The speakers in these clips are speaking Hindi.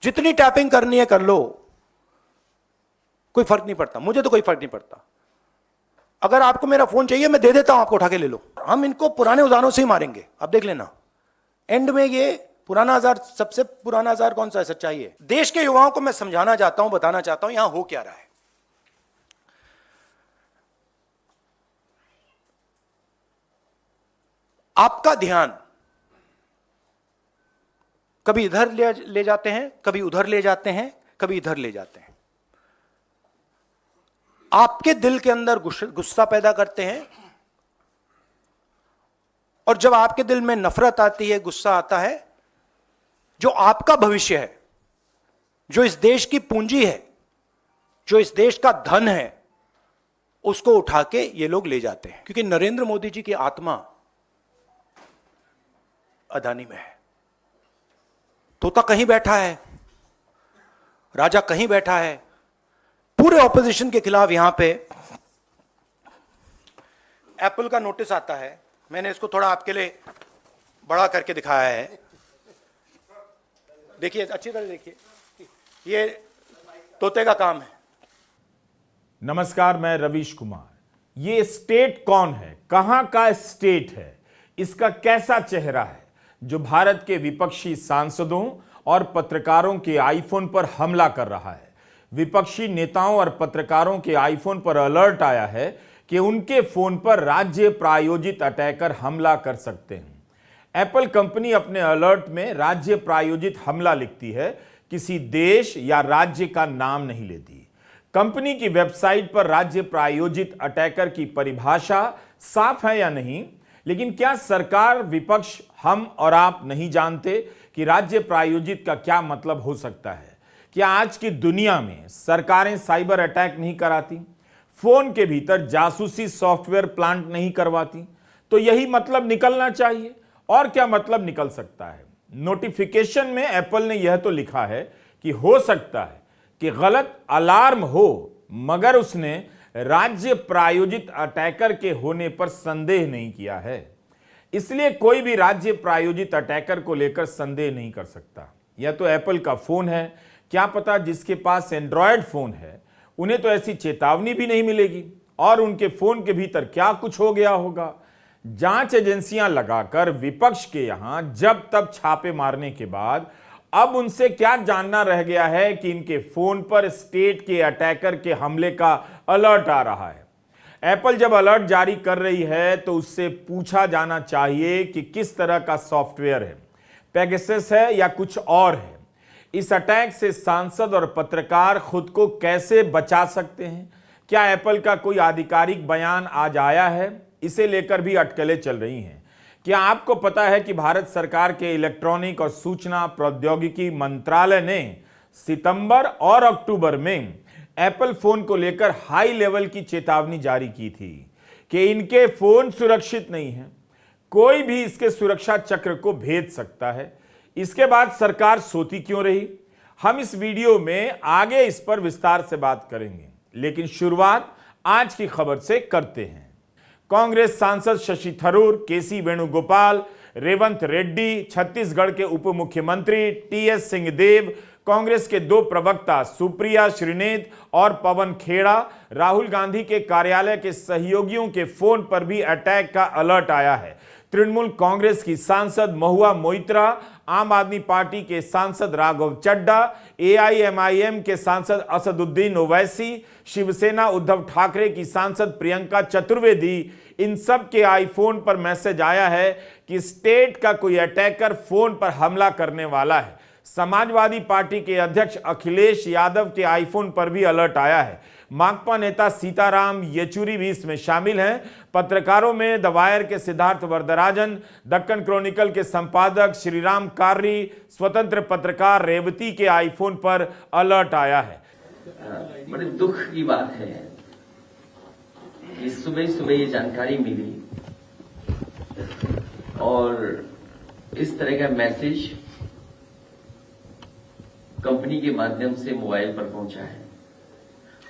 जितनी टैपिंग करनी है कर लो, कोई फर्क नहीं पड़ता, मुझे तो कोई फर्क नहीं पड़ता। अगर आपको मेरा फोन चाहिए मैं दे देता हूं, आपको उठा के ले लो। हम इनको पुराने औजारों से ही मारेंगे, आप देख लेना। एंड में ये पुराना औजार, सबसे पुराना औजार कौन सा है? सच्चाई है। देश के युवाओं को मैं समझाना चाहता हूं, बताना चाहता हूं यहां हो क्या रहा है। आपका ध्यान कभी इधर ले जाते हैं, कभी उधर ले जाते हैं, कभी इधर ले जाते हैं। आपके दिल के अंदर गुस्सा पैदा करते हैं, और जब आपके दिल में नफरत आती है, गुस्सा आता है, जो आपका भविष्य है, जो इस देश की पूंजी है, जो इस देश का धन है, उसको उठा के ये लोग ले जाते हैं। क्योंकि नरेंद्र मोदी जी की आत्मा अदानी में है। तोता कहीं बैठा है, राजा कहीं बैठा है। पूरे ऑपोजिशन के खिलाफ यहां पे एप्पल का नोटिस आता है। मैंने इसको थोड़ा आपके लिए बड़ा करके दिखाया है, देखिए अच्छी तरह देखिए, ये तोते का काम है। नमस्कार, मैं रवीश कुमार। ये स्टेट कौन है, कहां का स्टेट है, इसका कैसा चेहरा है जो भारत के विपक्षी सांसदों और पत्रकारों के आईफोन पर हमला कर रहा है। विपक्षी नेताओं और पत्रकारों के आईफोन पर अलर्ट आया है कि उनके फोन पर राज्य प्रायोजित अटैकर हमला कर सकते हैं। एप्पल कंपनी अपने अलर्ट में राज्य प्रायोजित हमला लिखती है, किसी देश या राज्य का नाम नहीं लेती। कंपनी की वेबसाइट पर राज्य प्रायोजित अटैकर की परिभाषा साफ है या नहीं, लेकिन क्या सरकार, विपक्ष, हम और आप नहीं जानते कि राज्य प्रायोजित का क्या मतलब हो सकता है? क्या आज की दुनिया में सरकारें साइबर अटैक नहीं कराती, फोन के भीतर जासूसी सॉफ्टवेयर प्लांट नहीं करवाती? तो यही मतलब निकलना चाहिए, और क्या मतलब निकल सकता है? नोटिफिकेशन में एप्पल ने यह तो लिखा है कि हो सकता है कि गलत अलार्म हो, मगर उसने राज्य प्रायोजित अटैकर के होने पर संदेह नहीं किया है। इसलिए कोई भी राज्य प्रायोजित अटैकर को लेकर संदेह नहीं कर सकता। यह तो एप्पल का फोन है, क्या पता जिसके पास एंड्रॉयड फोन है उन्हें तो ऐसी चेतावनी भी नहीं मिलेगी, और उनके फोन के भीतर क्या कुछ हो गया होगा। जांच एजेंसियां लगाकर विपक्ष के यहां जब तब छापे मारने के बाद अब उनसे क्या जानना रह गया है कि इनके फोन पर स्टेट के अटैकर के हमले का अलर्ट आ रहा है। एप्पल जब अलर्ट जारी कर रही है तो उससे पूछा जाना चाहिए कि किस तरह का सॉफ्टवेयर है, पेगासस है या कुछ और है। इस अटैक से सांसद और पत्रकार खुद को कैसे बचा सकते हैं? क्या एप्पल का कोई आधिकारिक बयान आज आया है? इसे लेकर भी अटकलें चल रही हैं। क्या आपको पता है कि भारत सरकार के इलेक्ट्रॉनिक और सूचना प्रौद्योगिकी मंत्रालय ने सितंबर और अक्टूबर में एप्पल फोन को लेकर हाई लेवल की चेतावनी जारी की थी कि इनके फोन सुरक्षित नहीं है, कोई भी इसके सुरक्षा चक्र को भेद सकता है। इसके बाद सरकार सोती क्यों रही? हम इस वीडियो में आगे इस पर विस्तार से बात करेंगे, लेकिन शुरुआत आज की खबर से करते हैं। कांग्रेस सांसद शशि थरूर, केसी वेणुगोपाल, रेवंत रेड्डी, छत्तीसगढ़ के उप मुख्यमंत्री टीएस सिंहदेव, कांग्रेस के दो प्रवक्ता सुप्रिया श्रीनेत और पवन खेड़ा, राहुल गांधी के कार्यालय के सहयोगियों के फोन पर भी अटैक का अलर्ट आया है। तृणमूल कांग्रेस की सांसद महुआ मोइत्रा, आम आदमी पार्टी के सांसद राघव चड्डा, एआईएमआईएम के सांसद असदुद्दीन ओवैसी, शिवसेना उद्धव ठाकरे की सांसद प्रियंका चतुर्वेदी, इन सब के आईफोन पर मैसेज आया है कि स्टेट का कोई अटैकर फोन पर हमला करने वाला है। समाजवादी पार्टी के अध्यक्ष अखिलेश यादव के आईफोन पर भी अलर्ट आया है। माकपा नेता सीताराम येचुरी भी इसमें शामिल हैं। पत्रकारों में द वायर के सिद्धार्थ वरदराजन, दक्कन क्रॉनिकल के संपादक श्रीराम कार्री, स्वतंत्र पत्रकार रेवती के आईफोन पर अलर्ट आया है। बड़े दुख की बात है कि सुबह सुबह ये जानकारी मिली और इस तरह का मैसेज कंपनी के माध्यम से मोबाइल पर पहुंचा है,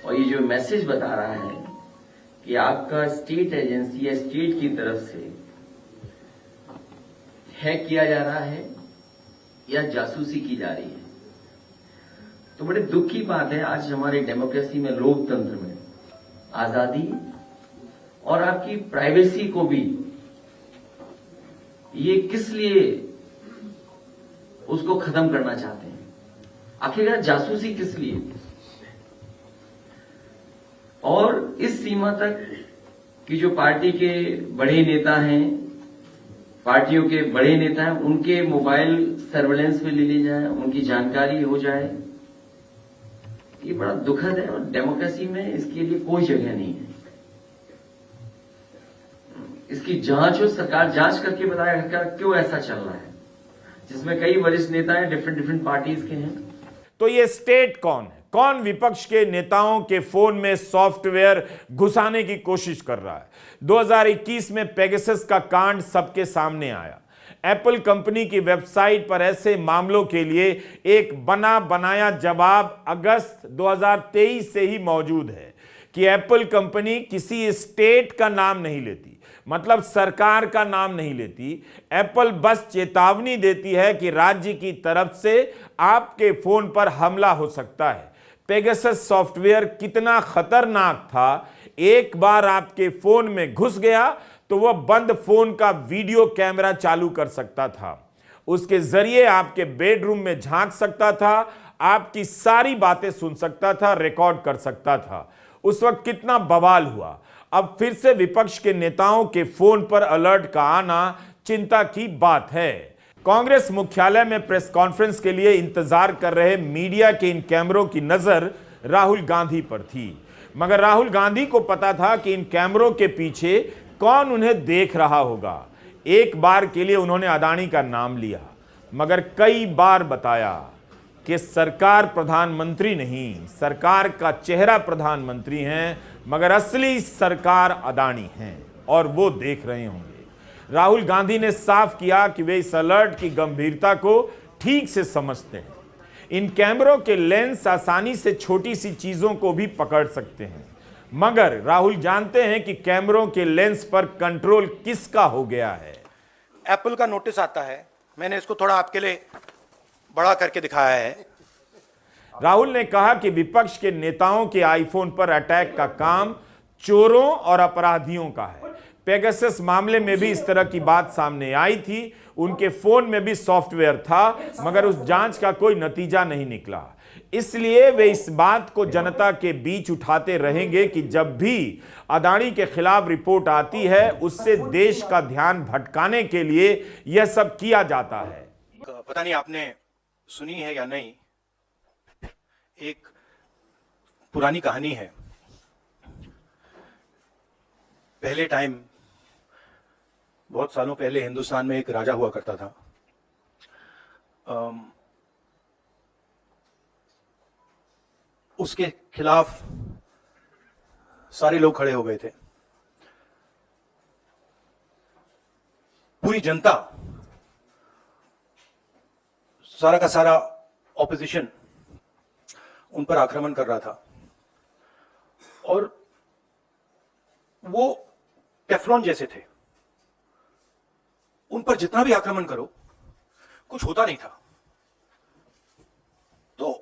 और ये जो मैसेज बता रहा है कि आपका स्टेट एजेंसी या स्टेट की तरफ से हैक किया जा रहा है या जासूसी की जा रही है। तो बड़े दुख की बात है आज हमारे डेमोक्रेसी में, लोकतंत्र में आजादी और आपकी प्राइवेसी को भी ये किस लिए उसको खत्म करना चाहते हैं? आखिरकार जासूसी किस लिए? और इस सीमा तक कि जो पार्टी के बड़े नेता हैं, पार्टियों के बड़े नेता हैं, उनके मोबाइल सर्वेलेंस में ले ली जाए, उनकी जानकारी हो जाए, ये बड़ा दुखद है और डेमोक्रेसी में इसके लिए कोई जगह नहीं है। इसकी जांच हो, सरकार जांच करके बताएगा क्यों ऐसा चल रहा है, जिसमें कई वरिष्ठ नेता हैं, डिफरेंट पार्टीज के हैं। तो ये स्टेट कौन है? कौन विपक्ष के नेताओं के फोन में सॉफ्टवेयर घुसाने की कोशिश कर रहा है? 2021 में पेगासस का कांड सबके सामने आया। एप्पल कंपनी की वेबसाइट पर ऐसे मामलों के लिए एक बना बनाया जवाब अगस्त 2023 से ही मौजूद है कि एप्पल कंपनी किसी स्टेट का नाम नहीं लेती, मतलब सरकार का नाम नहीं लेती। एप्पल बस चेतावनी देती है कि राज्य की तरफ से आपके फोन पर हमला हो सकता है। पेगासस सॉफ्टवेयर कितना खतरनाक था, एक बार आपके फोन में घुस गया तो वह बंद फोन का वीडियो कैमरा चालू कर सकता था, उसके जरिए आपके बेडरूम में झांक सकता था, आपकी सारी बातें सुन सकता था, रिकॉर्ड कर सकता था। उस वक्त कितना बवाल हुआ। अब फिर से विपक्ष के नेताओं के फोन पर अलर्ट का आना चिंता की बात है। कांग्रेस मुख्यालय में प्रेस कॉन्फ्रेंस के लिए इंतजार कर रहे मीडिया के इन कैमरों की नजर राहुल गांधी पर थी, मगर राहुल गांधी को पता था कि इन कैमरों के पीछे कौन उन्हें देख रहा होगा। एक बार के लिए उन्होंने अदानी का नाम लिया, मगर कई बार बताया कि सरकार प्रधानमंत्री नहीं, सरकार का चेहरा प्रधानमंत्री हैं, मगर असली सरकार अदानी हैं और वो देख रहे होंगे। राहुल गांधी ने साफ किया कि वे इस अलर्ट की गंभीरता को ठीक से समझते हैं। इन कैमरों के लेंस आसानी से छोटी सी चीजों को भी पकड़ सकते हैं, मगर राहुल जानते हैं कि कैमरों के लेंस पर कंट्रोल किसका हो गया है। एप्पल का नोटिस आता है, मैंने इसको थोड़ा आपके लिए बड़ा करके दिखाया है। राहुल ने कहा कि विपक्ष के नेताओं के आईफोन पर अटैक का काम चोरों और अपराधियों का है। पेगासस मामले में भी इस तरह की बात सामने आई थी। उनके फोन में भी सॉफ्टवेयर था, मगर उस जांच का कोई नतीजा नहीं निकला। इसलिए वे इस बात को जनता के बीच उठाते रहेंगे कि जब भी अदानी के खिलाफ रिपोर्ट आती है, उससे देश का ध्यान भटकाने के लिए यह सब किया जाता है। पता नहीं आपने सुनी है या नहीं, एक पुरानी कहानी है। पहले टाइम, बहुत सालों पहले हिंदुस्तान में एक राजा हुआ करता था। उसके खिलाफ सारे लोग खड़े हो गए थे। पूरी जनता, सारा का सारा ऑपोजिशन उन पर आक्रमण कर रहा था और वो टेफ्लॉन जैसे थे। उन पर जितना भी आक्रमण करो कुछ होता नहीं था। तो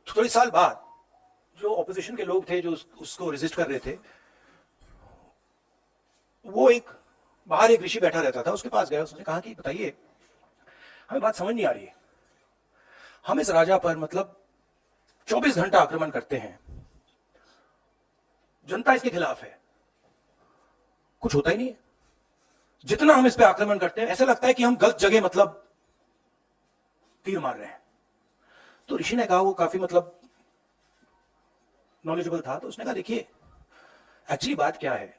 थोड़े साल बाद जो ऑपोजिशन के लोग थे, जो उसको रेजिस्ट कर रहे थे, वो बाहर एक ऋषि बैठा रहता था, उसके पास गया। उसने कहा कि बताइए, हमें बात समझ नहीं आ रही है। हम इस राजा पर मतलब 24 घंटा आक्रमण करते हैं, जनता इसके खिलाफ है, कुछ होता ही नहीं है। जितना हम इस पे आक्रमण करते हैं, ऐसा लगता है कि हम गलत जगह मतलब तीर मार रहे हैं। तो ऋषि ने कहा, वो काफी मतलब नॉलेजेबल था, तो उसने कहा देखिए, एक्चुअली बात क्या है,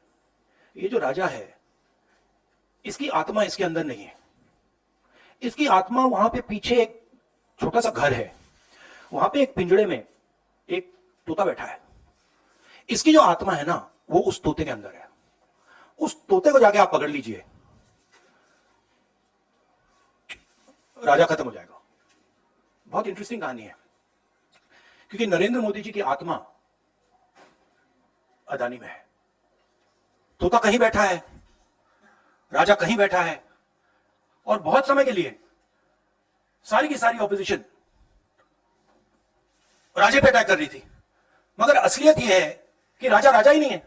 ये जो राजा है, इसकी आत्मा इसके अंदर नहीं है। इसकी आत्मा वहां पे पीछे एक छोटा सा घर है, वहां पे एक पिंजड़े में एक तोता बैठा है। इसकी जो आत्मा है ना, वो उस तोते के अंदर है। उस तोते को जाके आप पकड़ लीजिए, राजा खत्म हो जाएगा। बहुत इंटरेस्टिंग कहानी है, क्योंकि नरेंद्र मोदी जी की आत्मा अदानी में है। तोता कहीं बैठा है, राजा कहीं बैठा है, और बहुत समय के लिए सारी की सारी ऑपोजिशन राजे पे अटैक कर रही थी, मगर असलियत यह है कि राजा राजा ही नहीं है,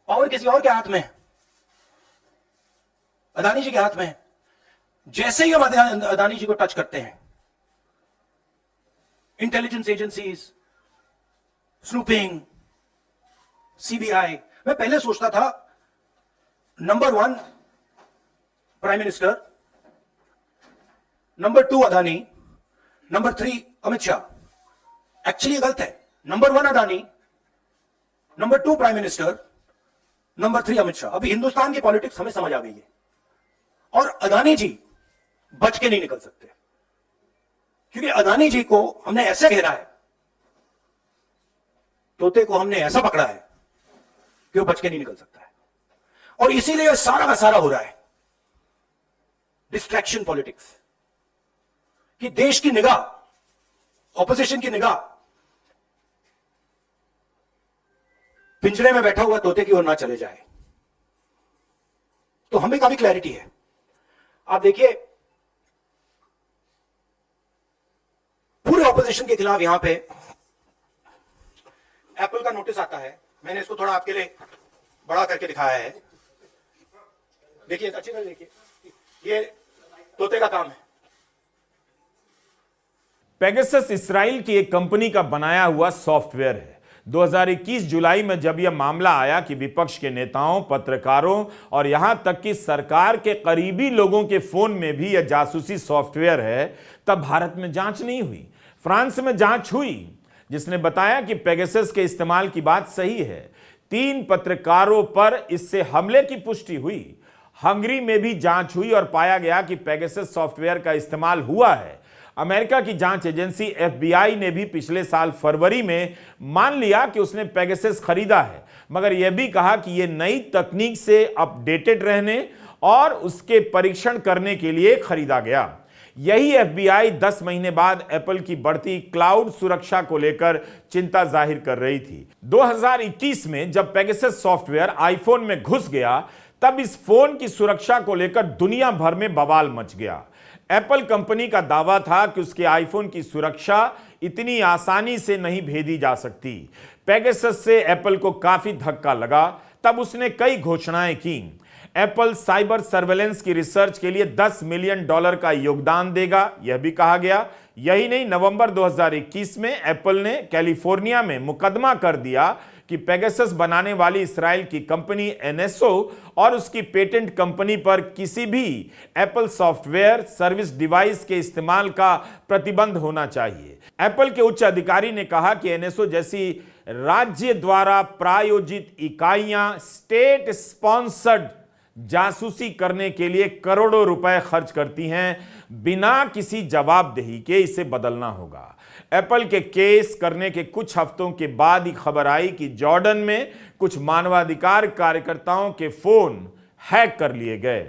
पावर किसी और के हाथ में है, अदानी जी के हाथ में है। जैसे ही हम अदानी जी को टच करते हैं, इंटेलिजेंस एजेंसीज, स्नूपिंग, सीबीआई, मैं पहले सोचता था number 1 prime minister, number 2 Adani, number 3 Amit Shah. Actually गलत है, number 1 Adani, number 2 prime minister, number 3 Amit Shah. अभी हिंदुस्तान की पॉलिटिक्स हमें समझ आ गई है, और अदानी जी बच के नहीं निकल सकते, क्योंकि अदानी जी को हमने ऐसे घेरा है, तोते को हमने ऐसा पकड़ा है कि वो बच के नहीं निकल सकता है। और इसीलिए सारा का सारा हो रहा है डिस्ट्रैक्शन पॉलिटिक्स, कि देश की निगाह, ऑपोजिशन की निगाह पिंजरे में बैठा हुआ तोते की ओर ना चले जाए। तो हमें काफी क्लैरिटी है। आप देखिए, पूरे ऑपोजिशन के खिलाफ यहां पे एप्पल का नोटिस आता है। मैंने इसको थोड़ा आपके लिए बड़ा करके दिखाया है, देखिए अच्छी तरह देखिए, ये तोते का काम है। पेगासस इस्राइल की एक कंपनी का बनाया हुआ सॉफ्टवेयर है। 2021 जुलाई में जब यह मामला आया कि विपक्ष के नेताओं, पत्रकारों और यहां तक कि सरकार के करीबी लोगों के फोन में भी यह जासूसी सॉफ्टवेयर है, तब भारत में जांच नहीं हुई। फ्रांस में जांच हुई, जिसने बताया कि पेगासस के इस्तेमाल की बात सही है। 3 पत्रकारों पर इससे हमले की पुष्टि हुई। हंगरी में भी जांच हुई और पाया गया कि पेगासस सॉफ्टवेयर का इस्तेमाल हुआ है। अमेरिका की जांच एजेंसी FBI ने भी पिछले साल फरवरी में मान लिया कि उसने पेगासस खरीदा है, मगर यह भी कहा कि यह नई तकनीक से अपडेटेड रहने और उसके परीक्षण करने के लिए खरीदा गया। यही FBI 10 महीने बाद एप्पल की बढ़ती क्लाउड सुरक्षा को लेकर चिंता जाहिर कर रही थी। 2021 में जब पेगासस सॉफ्टवेयर आईफोन में घुस गया, तब इस फोन की सुरक्षा को लेकर दुनिया भर में बवाल मच गया। एप्पल कंपनी का दावा था कि उसके आईफोन की सुरक्षा इतनी आसानी से नहीं भेदी जा सकती। पेगासस से एप्पल को काफी धक्का लगा, तब उसने कई घोषणाएं की। एप्पल साइबर सर्वेलेंस की रिसर्च के लिए $10 मिलियन का योगदान देगा, यह भी कहा गया। यही नहीं, नवंबर 2021 में एप्पल ने कैलिफोर्निया में मुकदमा कर दिया कि पेगासस बनाने वाली इस्राइल की कंपनी NSO और उसकी पेटेंट कंपनी पर किसी भी एप्पल सॉफ्टवेयर सर्विस डिवाइस के इस्तेमाल का प्रतिबंध होना चाहिए। एप्पल के उच्च अधिकारी ने कहा कि NSO जैसी राज्य द्वारा प्रायोजित इकाइयां स्टेट स्पॉन्सर्ड जासूसी करने के लिए करोड़ों रुपए खर्च करती हैं, बिना किसी जवाबदेही के इसे बदलना होगा। एप्पल के केस करने के कुछ हफ्तों के बाद ही खबर आई कि जॉर्डन में कुछ मानवाधिकार कार्यकर्ताओं के फोन हैक कर लिए गए।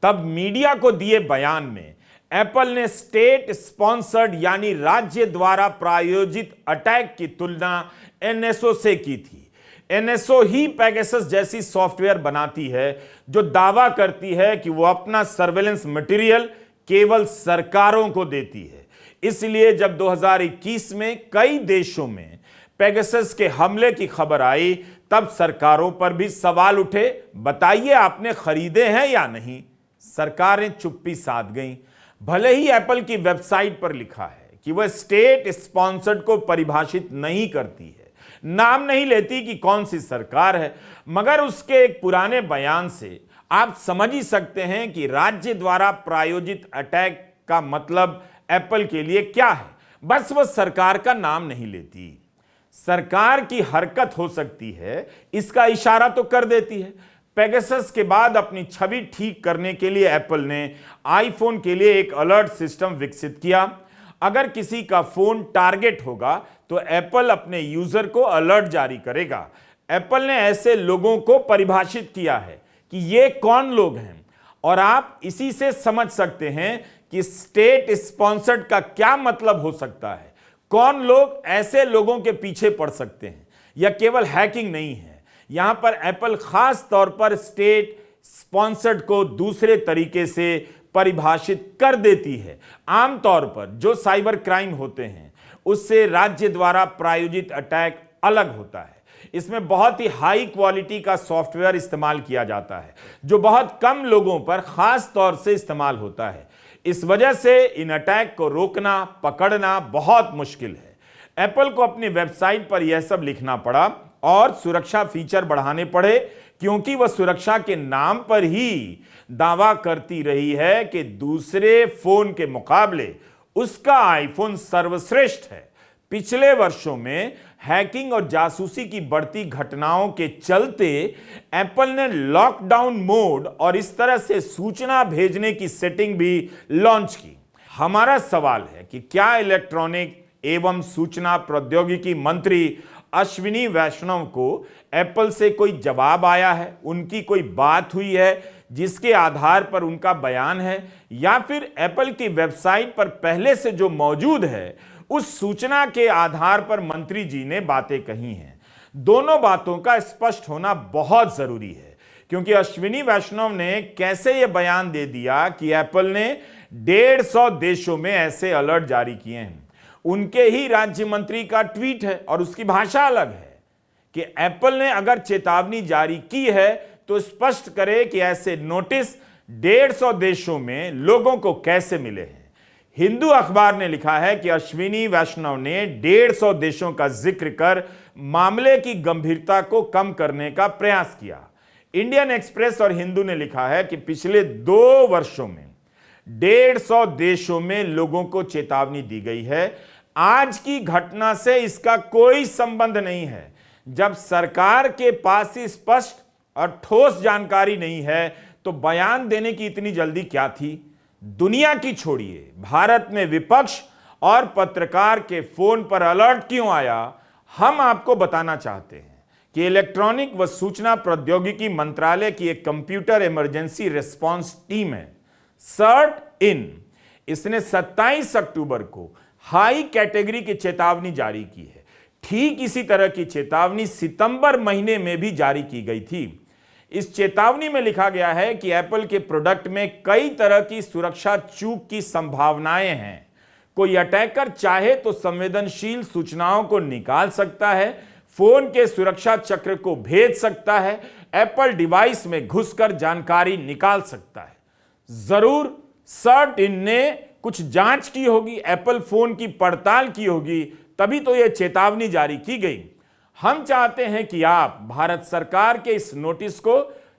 तब मीडिया को दिए बयान में एप्पल ने स्टेट स्पॉन्सर्ड यानी राज्य द्वारा प्रायोजित अटैक की तुलना NSO से की थी। NSO ही पेगासस जैसी सॉफ्टवेयर बनाती है जो दावा करती है कि वो अपना सर्वेलेंस मटेरियल केवल सरकारों को देती है। इसलिए जब 2021 में कई देशों में पेगासस के हमले की खबर आई, तब सरकारों पर भी सवाल उठे, बताइए आपने खरीदे हैं या नहीं। सरकारें चुप्पी साध गईं। भले ही एप्पल की वेबसाइट पर लिखा है कि वह स्टेट स्पॉन्सर्ड को परिभाषित नहीं करती है, नाम नहीं लेती कि कौन सी सरकार है, मगर उसके एक पुराने बयान से आप समझ ही सकते हैं कि राज्य द्वारा प्रायोजित अटैक का मतलब एप्पल के लिए क्या है। बस वह सरकार का नाम नहीं लेती, सरकार की हरकत हो सकती है इसका इशारा तो कर देती है। पेगासस के बाद अपनी छवि ठीक करने के लिए एप्पल ने आईफोन के लिए एक अलर्ट सिस्टम विकसित किया। अगर किसी का फोन टारगेट होगा तो एप्पल अपने यूजर को अलर्ट जारी करेगा। एप्पल ने ऐसे लोगों को परिभाषित किया है कि ये कौन लोग हैं, और आप इसी से समझ सकते हैं कि स्टेट स्पॉन्सर्ड का क्या मतलब हो सकता है। कौन लोग ऐसे लोगों के पीछे पड़ सकते हैं। यह केवल हैकिंग नहीं है, यहां पर एप्पल खास तौर पर स्टेट स्पॉन्सर्ड को दूसरे तरीके से परिभाषित कर देती है। आमतौर पर जो साइबर क्राइम होते हैं उससे राज्य द्वारा प्रायोजित अटैक अलग होता है। इसमें बहुत ही हाई क्वालिटी का सॉफ्टवेयर इस्तेमाल किया जाता है जो बहुत कम लोगों पर खास तौर से इस्तेमाल होता है। इस वजह से इन अटैक को रोकना, पकड़ना बहुत मुश्किल है। एप्पल को अपनी वेबसाइट पर यह सब लिखना पड़ा और सुरक्षा फीचर बढ़ाने पड़े, क्योंकि वह सुरक्षा के नाम पर ही दावा करती रही है कि दूसरे फोन के मुकाबले उसका आईफोन सर्वश्रेष्ठ है। पिछले वर्षों में हैकिंग और जासूसी की बढ़ती घटनाओं के चलते एप्पल ने लॉकडाउन मोड और इस तरह से सूचना भेजने की सेटिंग भी लॉन्च की। हमारा सवाल है कि क्या इलेक्ट्रॉनिक एवं सूचना प्रौद्योगिकी मंत्री अश्विनी वैष्णव को एप्पल से कोई जवाब आया है, उनकी कोई बात हुई है जिसके आधार पर उनका बयान है, या फिर एप्पल की वेबसाइट पर पहले से जो मौजूद है उस सूचना के आधार पर मंत्री जी ने बातें कही हैं। दोनों बातों का स्पष्ट होना बहुत जरूरी है, क्योंकि अश्विनी वैष्णव ने कैसे यह बयान दे दिया कि एप्पल ने 150 देशों में ऐसे अलर्ट जारी किए हैं। उनके ही राज्य मंत्री का ट्वीट है और उसकी भाषा अलग है कि एप्पल ने अगर चेतावनी जारी की है तो स्पष्ट करे कि ऐसे नोटिस 150 देशों में लोगों को कैसे मिले हैं। हिंदू अखबार ने लिखा है कि अश्विनी वैष्णव ने 150 देशों का जिक्र कर मामले की गंभीरता को कम करने का प्रयास किया। इंडियन एक्सप्रेस और हिंदू ने लिखा है कि पिछले 2 वर्षों में 150 देशों में लोगों को चेतावनी दी गई है। आज की घटना से इसका कोई संबंध नहीं है। जब सरकार के पास ही स्पष्ट और ठोस जानकारी नहीं है तो बयान देने की इतनी जल्दी क्या थी? दुनिया की छोड़िए, भारत में विपक्ष और पत्रकार के फोन पर अलर्ट क्यों आया, हम आपको बताना चाहते हैं कि इलेक्ट्रॉनिक व सूचना प्रौद्योगिकी मंत्रालय की एक कंप्यूटर इमरजेंसी रिस्पांस टीम है, सर्ट इन। इसने 27 अक्टूबर को हाई कैटेगरी की चेतावनी जारी की है। ठीक इसी तरह की चेतावनी सितंबर महीने में भी जारी की गई थी। इस चेतावनी में लिखा गया है कि एप्पल के प्रोडक्ट में कई तरह की सुरक्षा चूक की संभावनाएं हैं। कोई अटैकर चाहे तो संवेदनशील सूचनाओं को निकाल सकता है, फोन के सुरक्षा चक्र को भेद सकता है, एप्पल डिवाइस में घुसकर जानकारी निकाल सकता है। जरूर सर्ट इन ने कुछ जांच की होगी, एप्पल फोन की पड़ताल की होगी, तभी तो यह चेतावनी जारी की गई। हम चाहते हैं कि आप भारत सरकार के इस नोटिस को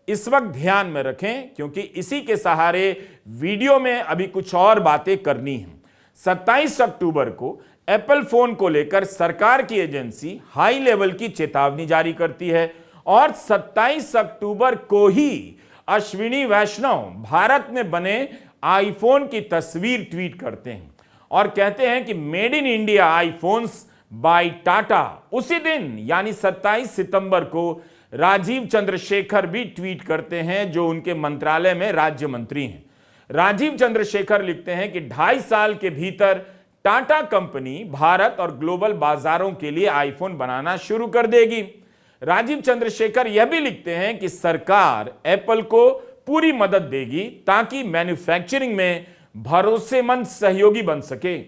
इस वक्त ध्यान में रखें, क्योंकि इसी के सहारे वीडियो में अभी कुछ और बातें करनी हैं। 27 अक्टूबर को एप्पल फोन को लेकर सरकार की एजेंसी हाई लेवल की चेतावनी जारी करती है और 27 अक्टूबर को ही अश्विनी वैष्णव भारत में बने आईफोन की तस्वीर ट्वीट करते हैं और कहते हैं कि made in India iPhones by Tata. उसी दिन यानी 27 सितंबर को राजीव चंद्रशेखर भी ट्वीट करते हैं, जो उनके मंत्रालय में राज्य मंत्री हैं। राजीव चंद्रशेखर लिखते हैं कि 2.5 साल के भीतर टाटा कंपनी भारत और ग्लोबल बाजारों के लिए आईफोन बनाना शुरू कर देगी। राजीव चंद्रशेखर यह भी लिखते हैं कि सरकार एप्पल को पूरी मदद देगी ताकि मैन्युफैक्चरिंग में भरोसेमंद सहयोगी बन सके।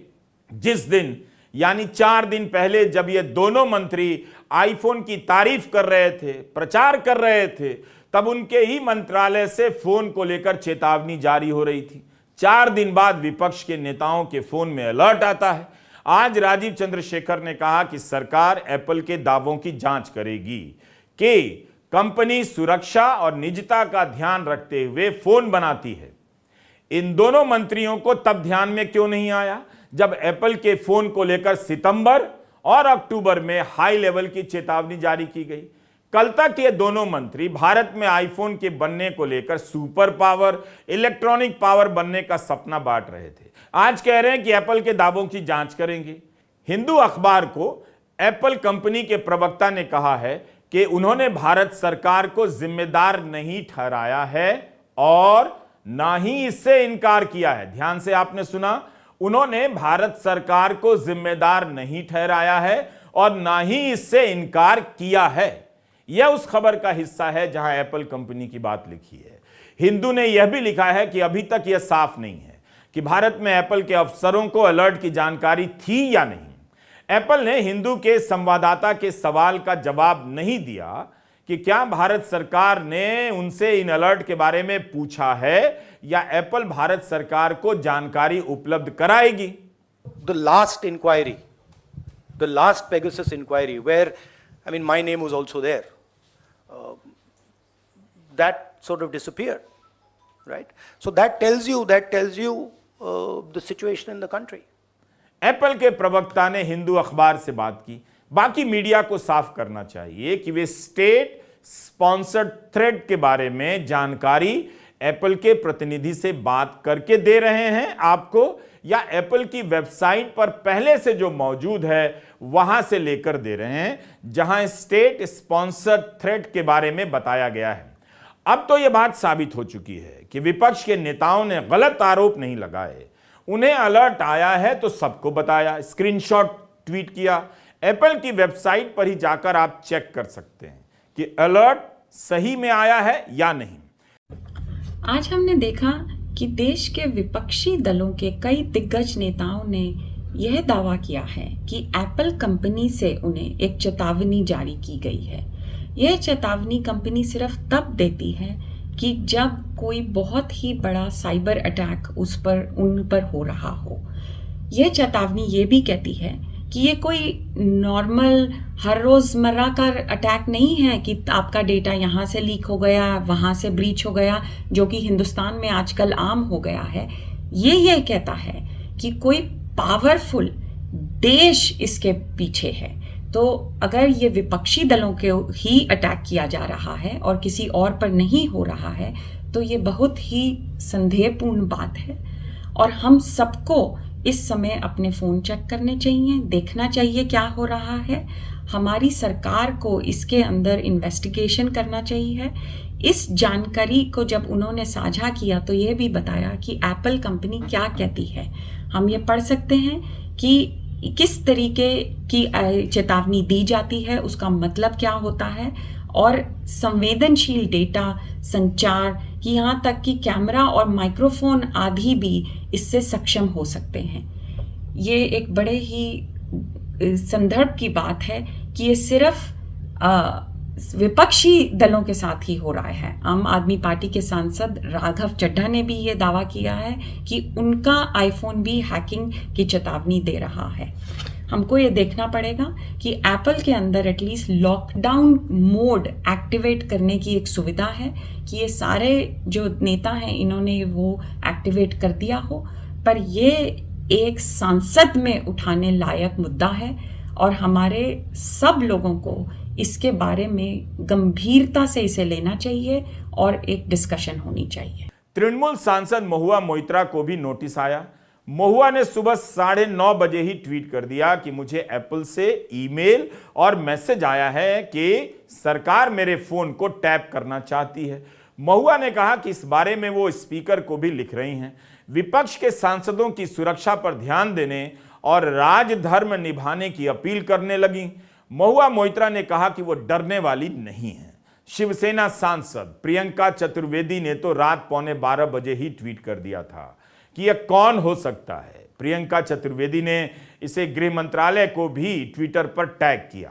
जिस दिन यानी 4 दिन पहले जब ये दोनों मंत्री आईफोन की तारीफ कर रहे थे, प्रचार कर रहे थे, तब उनके ही मंत्रालय से फोन को लेकर चेतावनी जारी हो रही थी। 4 दिन बाद विपक्ष के नेताओं के फोन में अलर्ट आता है। आज राजीव चंद्रशेखर ने कहा कि सरकार एप्पल के दावों की जांच करेगी कि कंपनी सुरक्षा और निजता का ध्यान रखते हुए फोन बनाती है। इन दोनों मंत्रियों को तब ध्यान में क्यों नहीं आया जब एप्पल के फोन को लेकर सितंबर और अक्टूबर में हाई लेवल की चेतावनी जारी की गई? कल तक ये दोनों मंत्री भारत में आईफोन के बनने को लेकर सुपर पावर, इलेक्ट्रॉनिक पावर बनने का सपना बांट रहे थे। आज कह रहे हैं कि एप्पल के दावों की जांच करेंगे। हिंदू अखबार को एप्पल कंपनी के प्रवक्ता ने कहा है कि उन्होंने भारत सरकार को जिम्मेदार नहीं ठहराया है और ना ही इससे इनकार किया है। ध्यान से आपने सुना, उन्होंने भारत सरकार को जिम्मेदार नहीं ठहराया है और ना ही इससे इनकार किया है। यह उस खबर का हिस्सा है जहां एप्पल कंपनी की बात लिखी है। हिंदू ने यह भी लिखा है कि अभी तक यह साफ नहीं है कि भारत में एप्पल के अफसरों को अलर्ट की जानकारी थी या नहीं। एप्पल ने हिंदू के संवाददाता के सवाल का जवाब नहीं दिया कि क्या भारत सरकार ने उनसे इन अलर्ट के बारे में पूछा है या एप्पल भारत सरकार को जानकारी उपलब्ध कराएगी। The last inquiry, the last Pegasus inquiry, where, I mean, my name was also there, that sort of disappeared, right? So that tells you the situation in the country. Apple के प्रवक्ता ने हिंदू अखबार से बात की। बाकी मीडिया को साफ करना चाहिए कि वे स्टेट स्पॉन्सर्ड थ्रेड के बारे में जानकारी एप्पल के प्रतिनिधि से बात करके दे रहे हैं आपको, या एप्पल की वेबसाइट पर पहले से जो मौजूद है वहां से लेकर दे रहे हैं, जहां स्टेट स्पॉन्सर्ड थ्रेड के बारे में बताया गया है। अब तो यह बात साबित हो चुकी है कि विपक्ष के नेताओं ने गलत आरोप नहीं लगाए। उन्हें अलर्ट आया है तो सबको बताया, स्क्रीनशॉट ट्वीट किया। एप्पल की वेबसाइट पर ही जाकर आप चेक कर सकते हैं कि अलर्ट सही में आया है या नहीं। आज हमने देखा कि देश के विपक्षी दलों के कई दिग्गज नेताओं ने यह दावा किया है कि एप्पल कंपनी से उन्हें एक चेतावनी जारी की गई है। यह चेतावनी कंपनी सिर्फ तब देती है कि जब कोई बहुत ही बड़ा साइबर अटैक उन पर हो रहा हो। यह चेतावनी ये भी कहती है कि ये कोई नॉर्मल हर रोज़मर्रा का अटैक नहीं है कि आपका डेटा यहाँ से लीक हो गया, वहाँ से ब्रीच हो गया, जो कि हिंदुस्तान में आजकल आम हो गया है। ये कहता है कि कोई पावरफुल देश इसके पीछे है। तो अगर ये विपक्षी दलों के ही अटैक किया जा रहा है और किसी और पर नहीं हो रहा है, तो ये बहुत ही संदेहपूर्ण बात है। और हम सबको इस समय अपने फ़ोन चेक करने चाहिए, देखना चाहिए क्या हो रहा है। हमारी सरकार को इसके अंदर इन्वेस्टिगेशन करना चाहिए। इस जानकारी को जब उन्होंने साझा किया तो ये भी बताया कि एप्पल कंपनी क्या कहती है। हम ये पढ़ सकते हैं कि किस तरीके की चेतावनी दी जाती है, उसका मतलब क्या होता है, और संवेदनशील डेटा, संचार कि यहाँ तक कि कैमरा और माइक्रोफोन आदि भी इससे सक्षम हो सकते हैं। ये एक बड़े ही संदर्भ की बात है कि ये सिर्फ विपक्षी दलों के साथ ही हो रहा है। आम आदमी पार्टी के सांसद राघव चड्ढा ने भी ये दावा किया है कि उनका आईफोन भी हैकिंग की चेतावनी दे रहा है। हमको ये देखना पड़ेगा कि एप्पल के अंदर एटलीस्ट लॉकडाउन मोड एक्टिवेट करने की एक सुविधा है कि ये सारे जो नेता हैं इन्होंने वो एक्टिवेट कर दिया हो, पर ये एक सांसद में उठाने लायक मुद्दा है और हमारे सब लोगों को इसके बारे में गंभीरता से इसे लेना चाहिए और एक डिस्कशन होनी चाहिए। तृणमूल सांसद महुआ मोइत्रा को भी नोटिस आया। महुआ ने सुबह 9:30 बजे ही ट्वीट कर दिया कि मुझे एप्पल से ईमेल और मैसेज आया है कि सरकार मेरे फोन को टैप करना चाहती है। महुआ ने कहा कि इस बारे में वो स्पीकर को भी लिख रही हैं। विपक्ष के सांसदों की सुरक्षा पर ध्यान देने और राजधर्म निभाने की अपील करने लगी। महुआ मोइत्रा ने कहा कि वो डरने वाली नहीं है। शिवसेना सांसद प्रियंका चतुर्वेदी ने तो रात 11:15 बजे ही ट्वीट कर दिया था कि यह कौन हो सकता है। प्रियंका चतुर्वेदी ने इसे गृह मंत्रालय को भी ट्विटर पर टैग किया।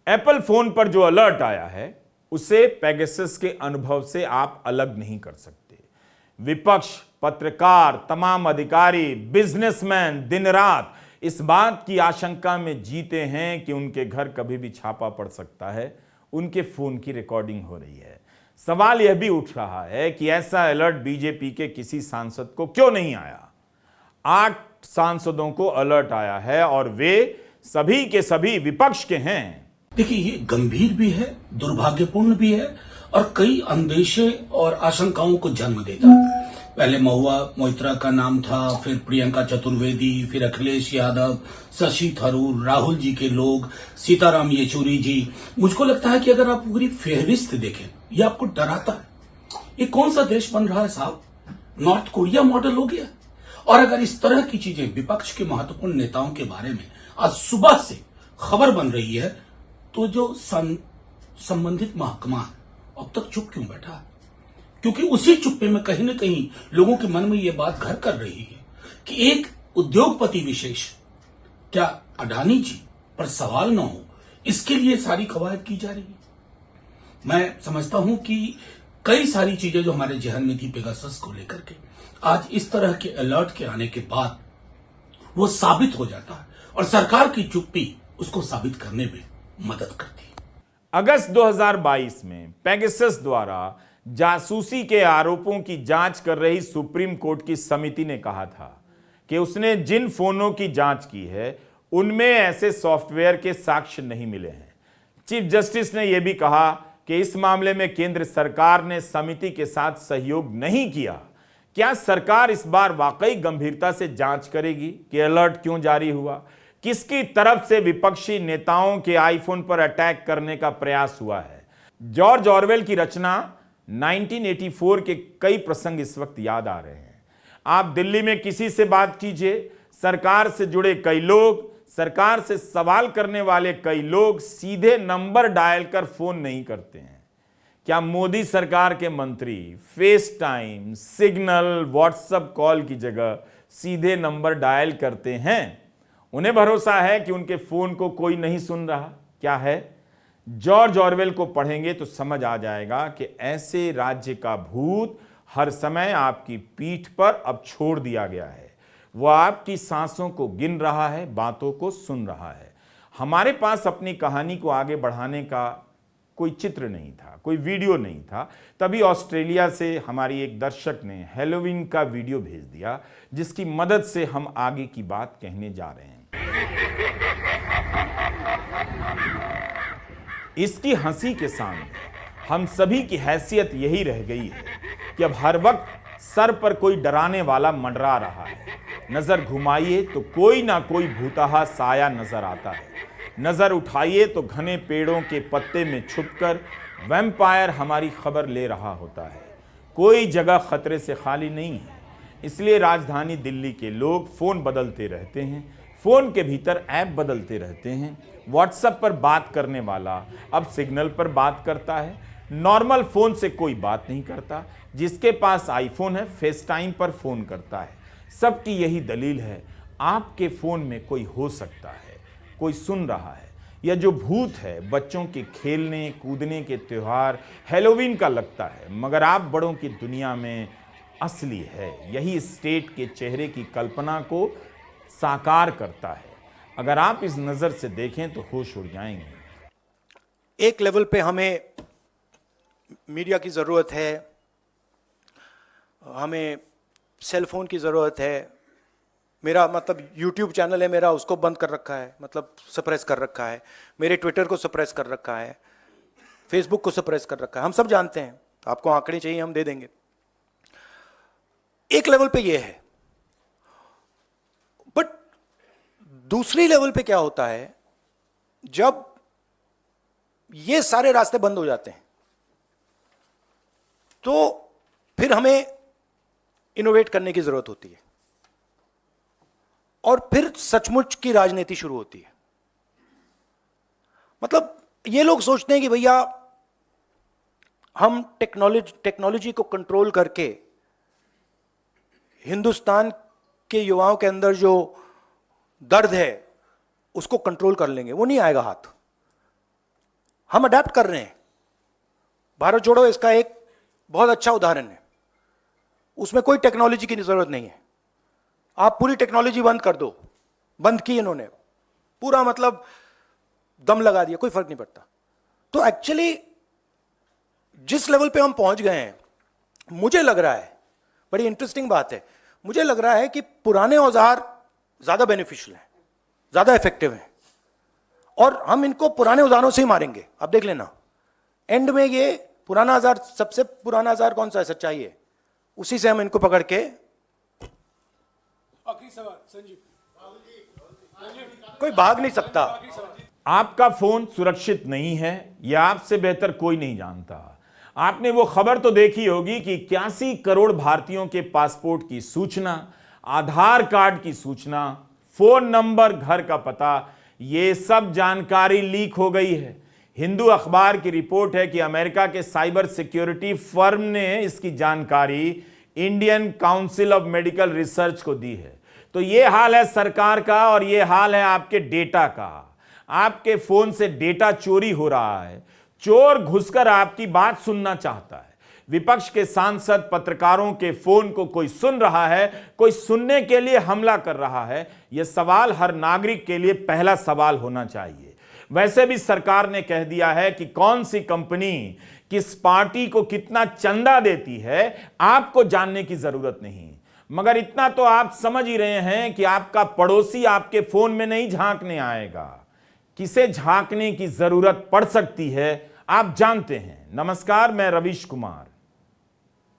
एप्पल फोन पर जो अलर्ट आया है उसे पेगासस के अनुभव से आप अलग नहीं कर सकते। विपक्ष, पत्रकार, तमाम अधिकारी, बिजनेसमैन दिन रात इस बात की आशंका में जीते हैं कि उनके घर कभी भी छापा पड़ सकता है, उनके फोन की रिकॉर्डिंग हो रही है। सवाल यह भी उठ रहा है कि ऐसा अलर्ट बीजेपी के किसी सांसद को क्यों नहीं आया। 8 सांसदों को अलर्ट आया है और वे सभी के सभी विपक्ष के हैं। देखिए, ये गंभीर भी है, दुर्भाग्यपूर्ण भी है और कई अंदेशे और आशंकाओं को जन्म देता है। पहले महुआ मोइत्रा का नाम था, फिर प्रियंका चतुर्वेदी, फिर अखिलेश यादव, शशि थरूर, राहुल जी के लोग, सीताराम येचुरी जी। मुझको लगता है कि अगर आप पूरी फेहरिस्त देखें, ये आपको डराता है। ये कौन सा देश बन रहा है साहब? नॉर्थ कोरिया मॉडल हो गया। और अगर इस तरह की चीजें विपक्ष के महत्वपूर्ण नेताओं के बारे में आज सुबह से खबर बन रही है, तो जो संबंधित महकमा अब तक चुप क्यों बैठा है? क्योंकि उसी चुप्पे में कहीं न कहीं लोगों के मन में यह बात घर कर रही है कि एक उद्योगपति विशेष, क्या अडानी जी पर सवाल ना हो, इसके लिए सारी कवायद की जा रही है। मैं समझता हूं कि कई सारी चीजें जो हमारे जहन में थी पेगासस को लेकर के, आज इस तरह के अलर्ट के आने के बाद वो साबित हो जाता है और सरकार की चुप्पी उसको साबित करने में मदद करती है। अगस्त 2022 में पेगासस द्वारा जासूसी के आरोपों की जांच कर रही सुप्रीम कोर्ट की समिति ने कहा था कि उसने जिन फोनों की जांच की है उनमें ऐसे सॉफ्टवेयर के साक्ष्य नहीं मिले हैं। चीफ जस्टिस ने यह भी कहा कि इस मामले में केंद्र सरकार ने समिति के साथ सहयोग नहीं किया। क्या सरकार इस बार वाकई गंभीरता से जांच करेगी कि अलर्ट क्यों जारी हुआ, किसकी तरफ से विपक्षी नेताओं के आईफोन पर अटैक करने का प्रयास हुआ है? जॉर्ज ऑरवेल की रचना 1984 के कई प्रसंग इस वक्त याद आ रहे हैं। आप दिल्ली में किसी से बात कीजिए, सरकार से जुड़े कई लोग, सरकार से सवाल करने वाले कई लोग सीधे नंबर डायल कर फोन नहीं करते हैं। क्या मोदी सरकार के मंत्री face time, signal, WhatsApp call की जगह सीधे नंबर डायल करते हैं? उन्हें भरोसा है कि उनके फोन को कोई नहीं सुन रहा? क्या है? जॉर्ज ऑरवेल को पढ़ेंगे तो समझ आ जाएगा कि ऐसे राज्य का भूत हर समय आपकी पीठ पर अब छोड़ दिया गया है। वो आपकी सांसों को गिन रहा है, बातों को सुन रहा है। हमारे पास अपनी कहानी को आगे बढ़ाने का कोई चित्र नहीं था, कोई वीडियो नहीं था। तभी ऑस्ट्रेलिया से हमारी एक दर्शक ने हैलोवीन का वीडियो भेज दिया, जिसकी मदद से हम आगे की बात कहने जा रहे हैं। इसकी हंसी के सामने हम सभी की हैसियत यही रह गई है कि अब हर वक्त सर पर कोई डराने वाला मंडरा रहा है। नजर घुमाइए तो कोई ना कोई भूतहा साया नजर आता है। नजर उठाइए तो घने पेड़ों के पत्ते में छुपकर वैम्पायर हमारी खबर ले रहा होता है। कोई जगह खतरे से खाली नहीं है। इसलिए राजधानी दिल्ली के लोग फोन बदलते रहते हैं, फोन के भीतर ऐप बदलते रहते हैं। व्हाट्सएप पर बात करने वाला अब सिग्नल पर बात करता है। नॉर्मल फोन से कोई बात नहीं करता। जिसके पास आईफोन है फेस टाइम पर फोन करता है। सबकी यही दलील है, आपके फोन में कोई हो सकता है, कोई सुन रहा है। यह जो भूत है बच्चों के खेलने कूदने के त्योहार हैलोवीन का लगता है, मगर आप बड़ों की दुनिया में असली है। यही स्टेट के चेहरे की कल्पना को साकार करता है। अगर आप इस नजर से देखें तो होश उड़ जाएंगे। एक लेवल पे हमें मीडिया की ज़रूरत है, हमें सेल फोन की ज़रूरत है। मेरा मतलब यूट्यूब चैनल है मेरा, उसको बंद कर रखा है, मतलब सप्रेस कर रखा है। मेरे ट्विटर को सप्रेस कर रखा है, फेसबुक को सप्रेस कर रखा है। हम सब जानते हैं। आपको आंकड़े चाहिए हम दे देंगे। एक लेवल पे ये है, बट दूसरी लेवल पे क्या होता है, जब ये सारे रास्ते बंद हो जाते हैं तो फिर हमें इनोवेट करने की जरूरत होती है और फिर सचमुच की राजनीति शुरू होती है। मतलब ये लोग सोचते हैं कि भैया हम टेक्नोलॉजी को कंट्रोल करके हिंदुस्तान के युवाओं के अंदर जो दर्द है उसको कंट्रोल कर लेंगे। वो नहीं आएगा हाथ। हम अडेप्ट कर रहे हैं। भारत जोड़ो इसका एक बहुत अच्छा उदाहरण है। उसमें कोई टेक्नोलॉजी की जरूरत नहीं है। आप पूरी टेक्नोलॉजी बंद कर दो, बंद की इन्होंने, पूरा मतलब दम लगा दिया, कोई फर्क नहीं पड़ता। तो एक्चुअली जिस लेवल पे हम पहुंच गए हैं, मुझे लग रहा है, बड़ी इंटरेस्टिंग बात है, मुझे लग रहा है कि पुराने औजार ज्यादा बेनिफिशियल हैं, ज्यादा इफेक्टिव हैं और हम इनको पुराने औजारों से ही मारेंगे। आप देख लेना, एंड में ये पुराना औजार, सबसे पुराना औजार कौन सा है? सच्चाई है। उसी से हम इनको पकड़ के, आखिरी सवाल संजीव, कोई भाग नहीं सकता। आपका फोन सुरक्षित नहीं है, यह आपसे बेहतर कोई नहीं जानता। आपने वो खबर तो देखी होगी कि 81 करोड़ भारतीयों के पासपोर्ट की सूचना, आधार कार्ड की सूचना, फोन नंबर, घर का पता, ये सब जानकारी लीक हो गई है। हिंदू अखबार की रिपोर्ट है कि अमेरिका के साइबर सिक्योरिटी फर्म ने इसकी जानकारी Indian council of medical research को दी है। तो ये हाल है सरकार का और ये हाल है आपके डेटा का। आपके फोन से डेटा चोरी हो रहा है, चोर घुसकर आपकी बात सुनना चाहता है, विपक्ष के सांसद पत्रकारों के फोन को कोई सुन रहा है, कोई सुनने के लिए हमला कर रहा है, यह सवाल हर नागरिक के लिए पहला सवाल होना चाहिए। वैसे भी सरकार ने कह दिया है कि कौन सी कंपनी किस पार्टी को कितना चंदा देती है आपको जानने की जरूरत नहीं, मगर इतना तो आप समझ ही रहे हैं कि आपका पड़ोसी आपके फोन में नहीं झांकने आएगा। किसे झांकने की जरूरत पड़ सकती है आप जानते हैं। नमस्कार, मैं रवीश कुमार।